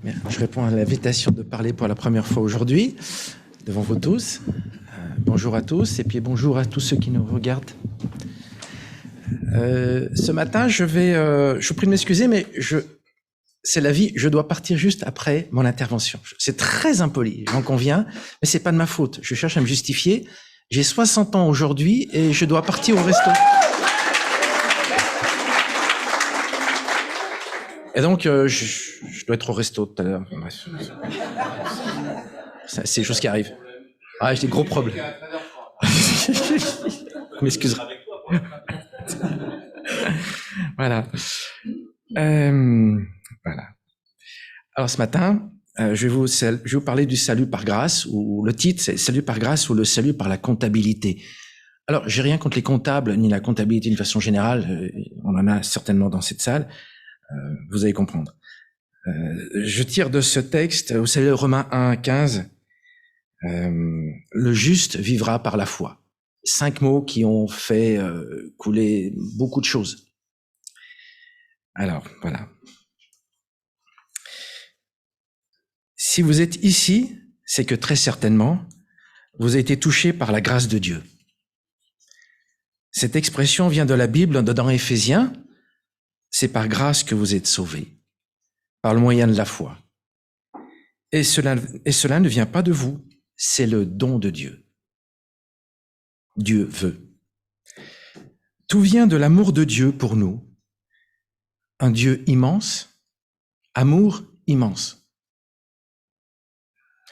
Bien, je réponds à l'invitation de parler pour la première fois aujourd'hui, devant vous tous. Bonjour à tous, et puis bonjour à tous ceux qui nous regardent. Ce matin, je vous prie de m'excuser, mais c'est la vie, je dois partir juste après mon intervention. C'est très impoli, j'en conviens, mais c'est pas de ma faute. Je cherche à me justifier. J'ai 60 ans aujourd'hui et je dois partir au resto. Et donc, je dois être au resto tout à l'heure. Bref. C'est des choses qui arrivent. Ah, j'ai des gros problèmes. M'excuserai. Voilà. Voilà. Alors ce matin, je vais vous parler du salut par grâce, ou le titre c'est Salut par grâce ou le salut par la comptabilité. Alors, j'ai rien contre les comptables, ni la comptabilité d'une façon générale, on en a certainement dans cette salle, vous allez comprendre. Je tire de ce texte, vous savez, Romains 1, 15, le juste vivra par la foi. 5 mots qui ont fait couler beaucoup de choses. Alors, voilà. Si vous êtes ici, c'est que très certainement, vous avez été touché par la grâce de Dieu. Cette expression vient de la Bible, dans Éphésiens. C'est par grâce que vous êtes sauvés, par le moyen de la foi. Et cela ne vient pas de vous, c'est le don de Dieu. Dieu veut. Tout vient de l'amour de Dieu pour nous. Un Dieu immense, amour immense.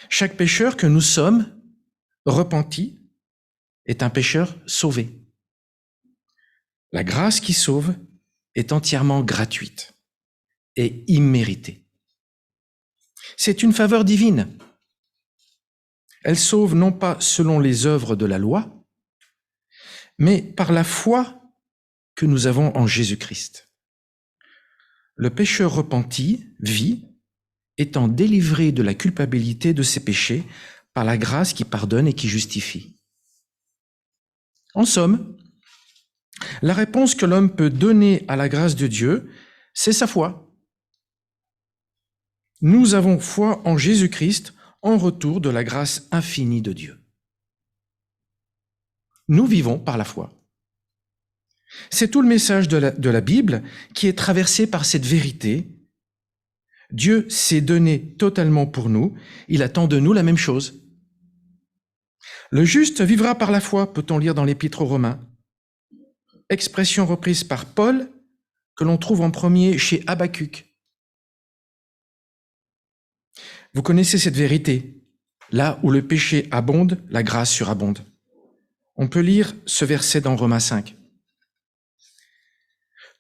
Chaque pécheur que nous sommes, repenti, est un pécheur sauvé. La grâce qui sauve est entièrement gratuite et imméritée. C'est une faveur divine. Elle sauve non pas selon les œuvres de la loi, mais par la foi que nous avons en Jésus-Christ. Le pécheur repenti vit, étant délivré de la culpabilité de ses péchés par la grâce qui pardonne et qui justifie. En somme, la réponse que l'homme peut donner à la grâce de Dieu, c'est sa foi. Nous avons foi en Jésus-Christ en retour de la grâce infinie de Dieu. Nous vivons par la foi. C'est tout le message de la Bible qui est traversé par cette vérité. Dieu s'est donné totalement pour nous. Il attend de nous la même chose. Le juste vivra par la foi, peut-on lire dans l'Épître aux Romains. Expression reprise par Paul, que l'on trouve en premier chez Habacuc. Vous connaissez cette vérité. Là où le péché abonde, la grâce surabonde. On peut lire ce verset dans Romains 5.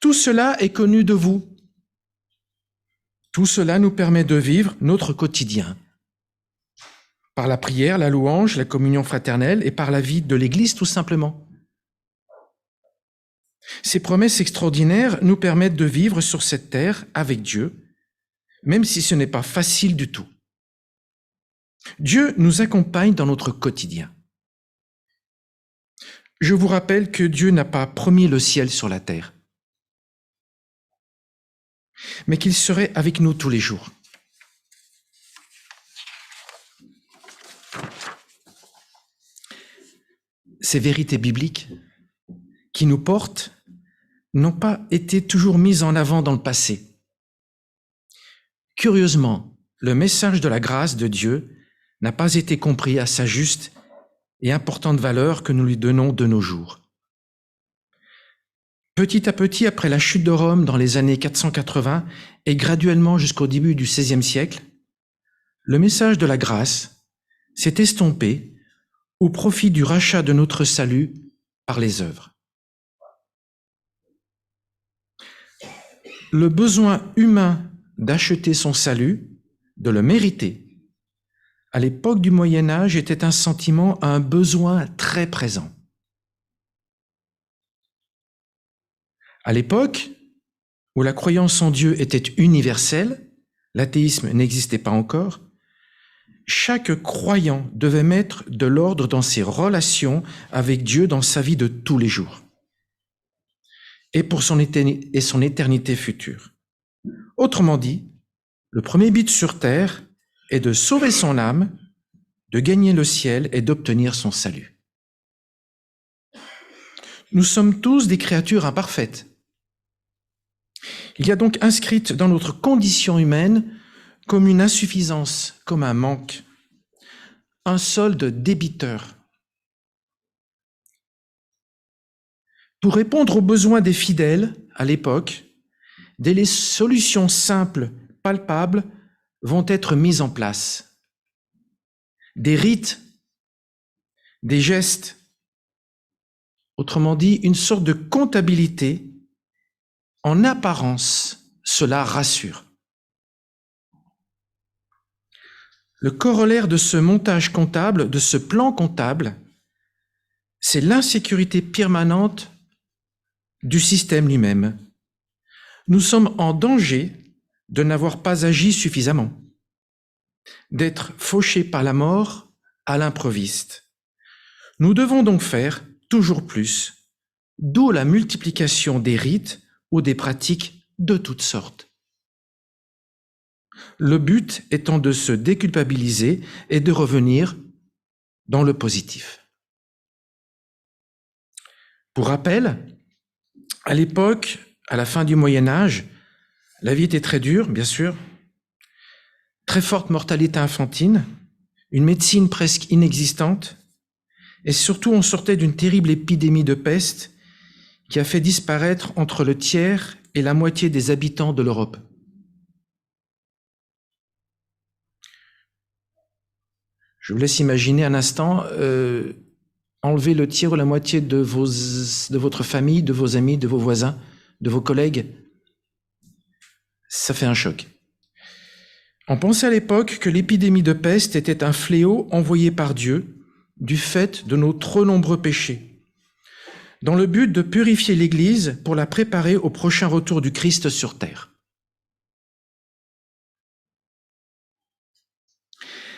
Tout cela est connu de vous. Tout cela nous permet de vivre notre quotidien. Par la prière, la louange, la communion fraternelle et par la vie de l'Église tout simplement. Ces promesses extraordinaires nous permettent de vivre sur cette terre avec Dieu, même si ce n'est pas facile du tout. Dieu nous accompagne dans notre quotidien. Je vous rappelle que Dieu n'a pas promis le ciel sur la terre, mais qu'il serait avec nous tous les jours. Ces vérités bibliques qui nous portent n'ont pas été toujours mises en avant dans le passé. Curieusement, le message de la grâce de Dieu n'a pas été compris à sa juste et importante valeur que nous lui donnons de nos jours. Petit à petit, après la chute de Rome dans les années 480 et graduellement jusqu'au début du XVIe siècle, le message de la grâce s'est estompé au profit du rachat de notre salut par les œuvres. Le besoin humain d'acheter son salut, de le mériter, à l'époque du Moyen-Âge était un sentiment, un besoin très présent. À l'époque où la croyance en Dieu était universelle, l'athéisme n'existait pas encore, chaque croyant devait mettre de l'ordre dans ses relations avec Dieu dans sa vie de tous les jours et pour son éternité future. Autrement dit, Le premier but sur terre est de sauver son âme, de gagner le ciel et d'obtenir son salut. Nous sommes tous des créatures imparfaites. Il y a donc inscrite dans notre condition humaine comme une insuffisance, comme un manque, un solde débiteur. Pour répondre aux besoins des fidèles à l'époque, des solutions simples, palpables, vont être mises en place. Des rites, des gestes, autrement dit, une sorte de comptabilité. En apparence, cela rassure. Le corollaire de ce montage comptable, de ce plan comptable, c'est l'insécurité permanente du système lui-même. Nous sommes en danger de n'avoir pas agi suffisamment, d'être fauchés par la mort à l'improviste. Nous devons donc faire toujours plus, d'où la multiplication des rites ou des pratiques de toutes sortes. Le but étant de se déculpabiliser et de revenir dans le positif. Pour rappel, à l'époque, à la fin du Moyen Âge, la vie était très dure, bien sûr, très forte mortalité infantile, une médecine presque inexistante, et surtout on sortait d'une terrible épidémie de peste qui a fait disparaître entre le tiers et la moitié des habitants de l'Europe. Je vous laisse imaginer un instant, enlever le tiers ou la moitié de votre famille, de vos amis, de vos voisins, de vos collègues. Ça fait un choc. On pensait à l'époque que l'épidémie de peste était un fléau envoyé par Dieu du fait de nos trop nombreux péchés, dans le but de purifier l'Église pour la préparer au prochain retour du Christ sur terre.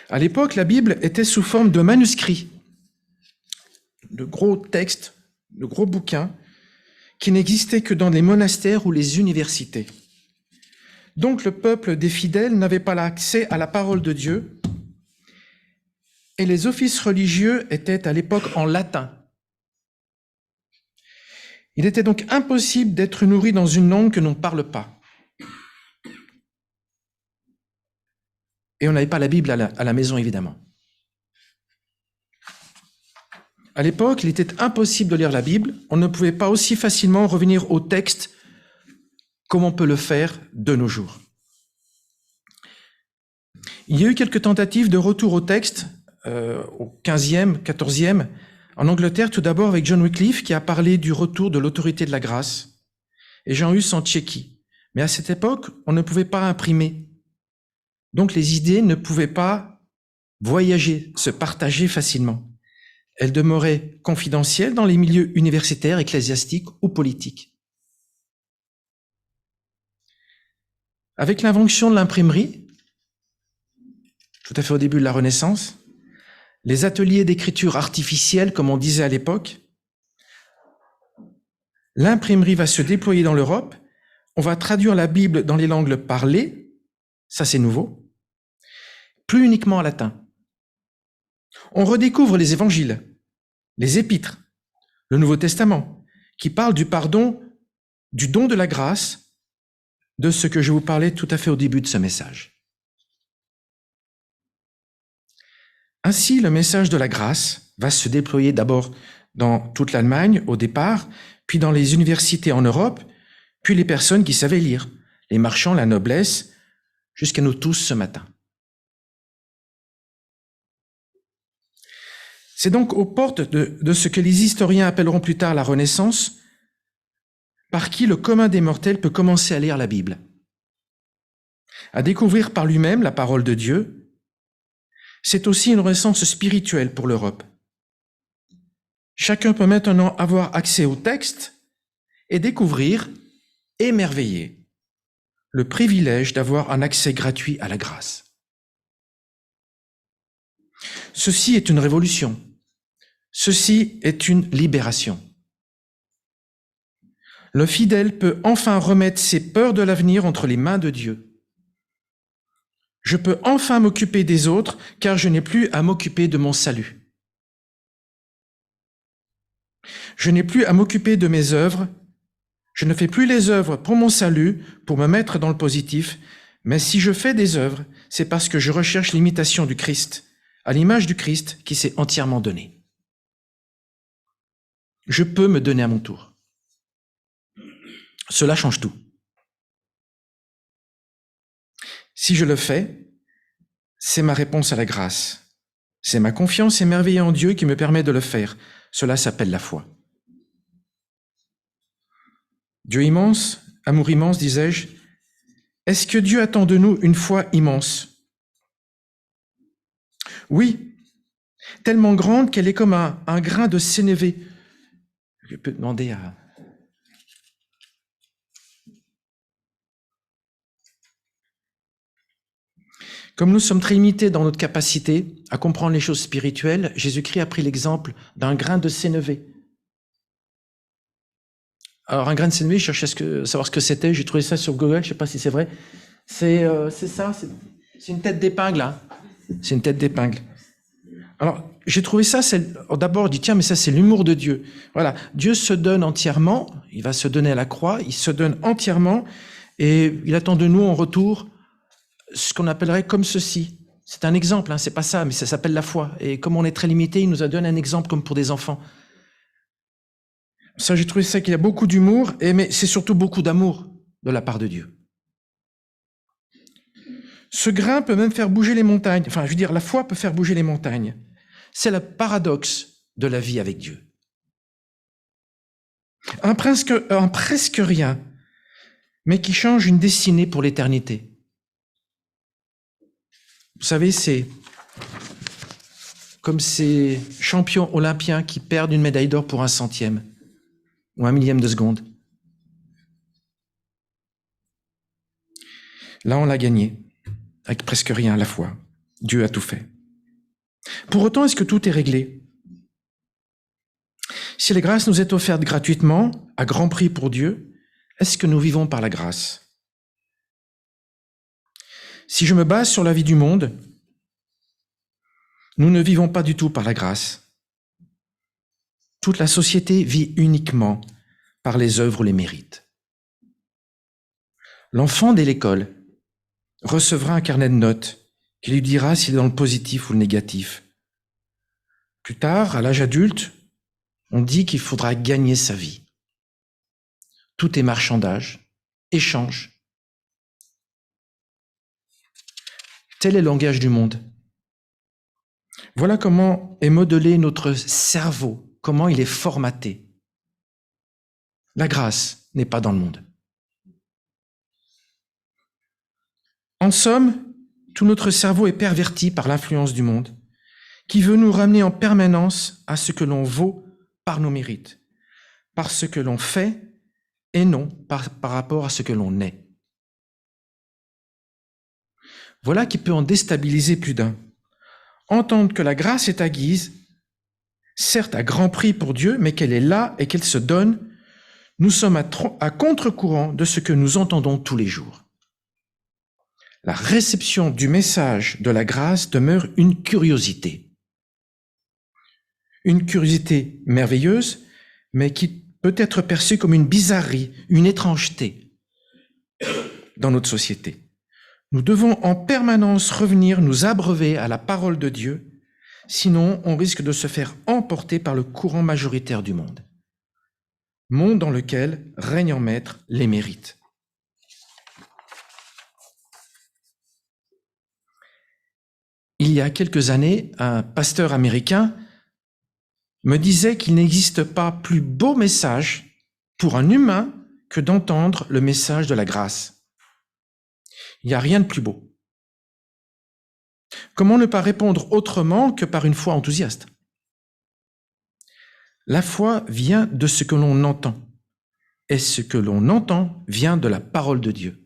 À l'époque, la Bible était sous forme de manuscrits, de gros textes, de gros bouquins, qui n'existaient que dans les monastères ou les universités. Donc le peuple des fidèles n'avait pas l'accès à la parole de Dieu, et les offices religieux étaient à l'époque en latin. Il était donc impossible d'être nourri dans une langue que l'on ne parle pas. Et on n'avait pas la Bible à la maison, évidemment. À l'époque, il était impossible de lire la Bible. On ne pouvait pas aussi facilement revenir au texte comme on peut le faire de nos jours. Il y a eu quelques tentatives de retour au texte au 15e, 14e, en Angleterre, tout d'abord avec John Wycliffe, qui a parlé du retour de l'autorité de la grâce, et Jean Hus en Tchéquie. Mais à cette époque, on ne pouvait pas imprimer. Donc les idées ne pouvaient pas voyager, se partager facilement. Elles demeuraient confidentielles dans les milieux universitaires, ecclésiastiques ou politiques. Avec l'invention de l'imprimerie, tout à fait au début de la Renaissance, les ateliers d'écriture artificielle, comme on disait à l'époque, l'imprimerie va se déployer dans l'Europe, on va traduire la Bible dans les langues parlées, ça c'est nouveau, plus uniquement en latin. On redécouvre les évangiles, les épîtres, le Nouveau Testament, qui parlent du pardon, du don de la grâce, de ce que je vous parlais tout à fait au début de ce message. Ainsi, le message de la grâce va se déployer d'abord dans toute l'Allemagne au départ, puis dans les universités en Europe, puis les personnes qui savaient lire, les marchands, la noblesse, jusqu'à nous tous ce matin. C'est donc aux portes de ce que les historiens appelleront plus tard la Renaissance, par qui le commun des mortels peut commencer à lire la Bible, à découvrir par lui-même la parole de Dieu. C'est aussi une renaissance spirituelle pour l'Europe. Chacun peut maintenant avoir accès au texte et découvrir, émerveiller, le privilège d'avoir un accès gratuit à la grâce. Ceci est une révolution. Ceci est une libération. Le fidèle peut enfin remettre ses peurs de l'avenir entre les mains de Dieu. Je peux enfin m'occuper des autres, car je n'ai plus à m'occuper de mon salut. Je n'ai plus à m'occuper de mes œuvres. Je ne fais plus les œuvres pour mon salut, pour me mettre dans le positif, mais si je fais des œuvres, c'est parce que je recherche l'imitation du Christ, à l'image du Christ qui s'est entièrement donné. Je peux me donner à mon tour. Cela change tout. Si je le fais, c'est ma réponse à la grâce. C'est ma confiance émerveillée en Dieu qui me permet de le faire. Cela s'appelle la foi. Dieu immense, amour immense, disais-je. Est-ce que Dieu attend de nous une foi immense? Oui, tellement grande qu'elle est comme un grain de sénévé. Je peux demander à... Comme nous sommes très limités dans notre capacité à comprendre les choses spirituelles, Jésus-Christ a pris l'exemple d'un grain de sénévé. Alors, un grain de sénévé, je cherchais à savoir ce que c'était. J'ai trouvé ça sur Google, je ne sais pas si c'est vrai. C'est ça, c'est une tête d'épingle. Hein. C'est une tête d'épingle. Alors, j'ai trouvé ça, d'abord, je dis, tiens, mais ça, c'est l'humour de Dieu. Voilà, Dieu se donne entièrement, il va se donner à la croix, il se donne entièrement, et il attend de nous en retour ce qu'on appellerait comme ceci. C'est un exemple, hein, c'est pas ça, mais ça s'appelle la foi. Et comme on est très limité, il nous a donné un exemple comme pour des enfants. Ça, j'ai trouvé ça qu'il y a beaucoup d'humour, mais c'est surtout beaucoup d'amour de la part de Dieu. Ce grain peut même faire bouger les montagnes. Enfin, je veux dire, la foi peut faire bouger les montagnes. C'est le paradoxe de la vie avec Dieu. Un presque rien, mais qui change une destinée pour l'éternité. Vous savez, c'est comme ces champions olympiens qui perdent une médaille d'or pour 1/100e ou 1/1000e de seconde. Là, on l'a gagné, avec presque rien à la fois. Dieu a tout fait. Pour autant, est-ce que tout est réglé? Si la grâce nous est offerte gratuitement, à grand prix pour Dieu, est-ce que nous vivons par la grâce? Si je me base sur la vie du monde, nous ne vivons pas du tout par la grâce. Toute la société vit uniquement par les œuvres ou les mérites. L'enfant dès l'école recevra un carnet de notes qui lui dira s'il est dans le positif ou le négatif. Plus tard, à l'âge adulte, on dit qu'il faudra gagner sa vie. Tout est marchandage, échange. Tel est le langage du monde. Voilà comment est modelé notre cerveau, comment il est formaté. La grâce n'est pas dans le monde. En somme, tout notre cerveau est perverti par l'influence du monde, qui veut nous ramener en permanence à ce que l'on vaut par nos mérites, par ce que l'on fait et non par rapport à ce que l'on est. Voilà qui peut en déstabiliser plus d'un. Entendre que la grâce est acquise, certes à grand prix pour Dieu, mais qu'elle est là et qu'elle se donne, nous sommes à contre-courant de ce que nous entendons tous les jours. La réception du message de la grâce demeure une curiosité. Une curiosité merveilleuse, mais qui peut être perçue comme une bizarrerie, une étrangeté dans notre société. Nous devons en permanence revenir nous abreuver à la parole de Dieu, sinon on risque de se faire emporter par le courant majoritaire du monde. Monde dans lequel règnent en maître les mérites. Il y a quelques années, un pasteur américain me disait qu'il n'existe pas plus beau message pour un humain que d'entendre le message de la grâce. Il n'y a rien de plus beau. Comment ne pas répondre autrement que par une foi enthousiaste? La foi vient de ce que l'on entend, et ce que l'on entend vient de la parole de Dieu.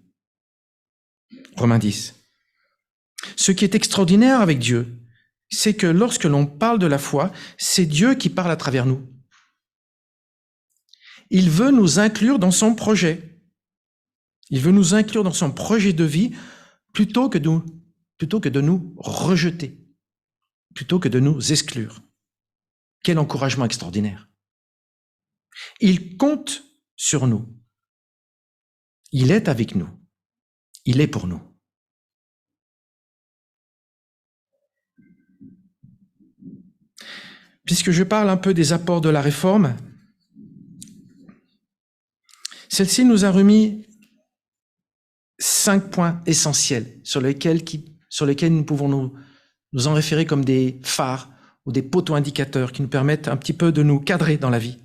Romains 10. Ce qui est extraordinaire avec Dieu, c'est que lorsque l'on parle de la foi, c'est Dieu qui parle à travers nous. Il veut nous inclure dans son projet. Il veut nous inclure dans son projet de vie plutôt que plutôt que de nous rejeter, plutôt que de nous exclure. Quel encouragement extraordinaire. Il compte sur nous. Il est avec nous. Il est pour nous. Puisque je parle un peu des apports de la réforme, celle-ci nous a remis 5 points essentiels sur lesquels nous pouvons nous en référer comme des phares ou des poteaux indicateurs qui nous permettent un petit peu de nous cadrer dans la vie.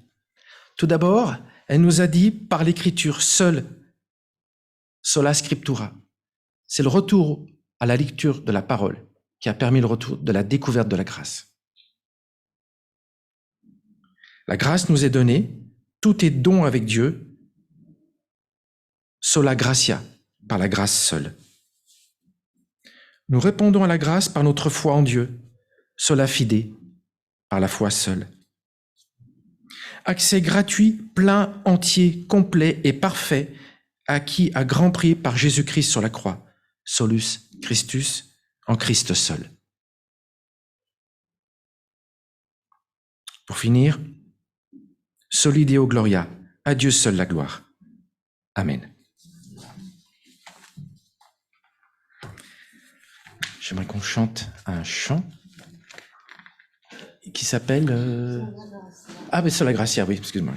Tout d'abord, elle nous a dit par l'écriture seule, sola scriptura. C'est le retour à la lecture de la parole qui a permis le retour de la découverte de la grâce. La grâce nous est donnée, tout est don avec Dieu, sola gratia, par la grâce seule. Nous répondons à la grâce par notre foi en Dieu, sola fide, par la foi seule. Accès gratuit, plein, entier, complet et parfait, acquis à grand prix par Jésus-Christ sur la croix, solus Christus, en Christ seul. Pour finir, soli Deo gloria, à Dieu seul la gloire. Amen. J'aimerais qu'on chante un chant qui s'appelle... Ah, mais Sola Gratia, oui, excuse-moi.